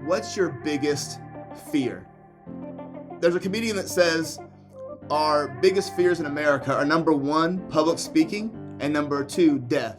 What's your biggest fear? There's a comedian that says our biggest fears in America are number one, public speaking, and number two, death.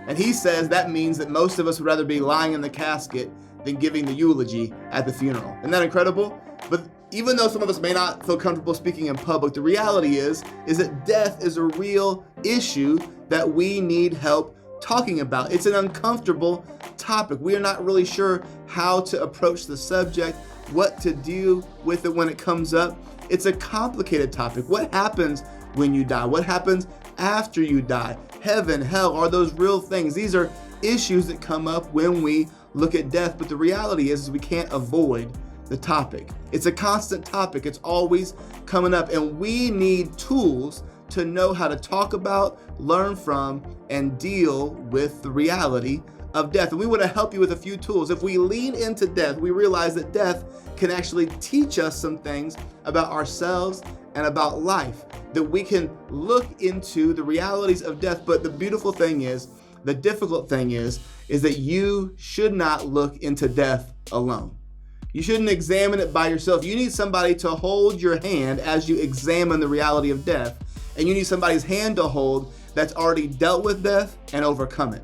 And he says that means that most of us would rather be lying in the casket than giving the eulogy at the funeral. Isn't that incredible? But even though some of us may not feel comfortable speaking in public, the reality is that death is a real issue that we need help talking about. It's an uncomfortable topic. We are not really sure how to approach the subject, what to do with it when it comes up. It's a complicated topic. What happens when you die? What happens after you die? Heaven, hell, are those real things? These are issues that come up when we look at death, but the reality is we can't avoid the topic. It's a constant topic. It's always coming up, and we need tools to know how to talk about, learn from, and deal with the reality of death. And we want to help you with a few tools. If we lean into death, we realize that death can actually teach us some things about ourselves and about life, that we can look into the realities of death. But the beautiful thing is, the difficult thing is that you should not look into death alone. You shouldn't examine it by yourself. You need somebody to hold your hand as you examine the reality of death. And you need somebody's hand to hold that's already dealt with death and overcome it.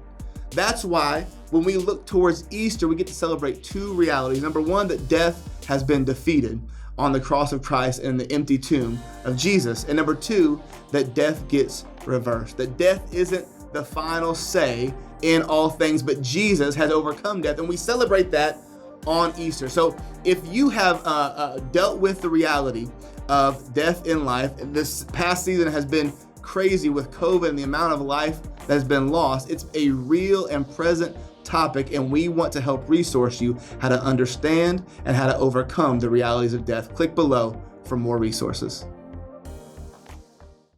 That's why when we look towards Easter, we get to celebrate two realities. Number one, that death has been defeated on the cross of Christ and the empty tomb of Jesus. And number two, that death gets reversed. That death isn't the final say in all things, but Jesus has overcome death. And we celebrate that on Easter. So if you have dealt with the reality of death in life, this past season has been crazy with COVID and the amount of life that has been lost. It's a real and present topic, and we want to help resource you how to understand and how to overcome the realities of death. Click below for more resources.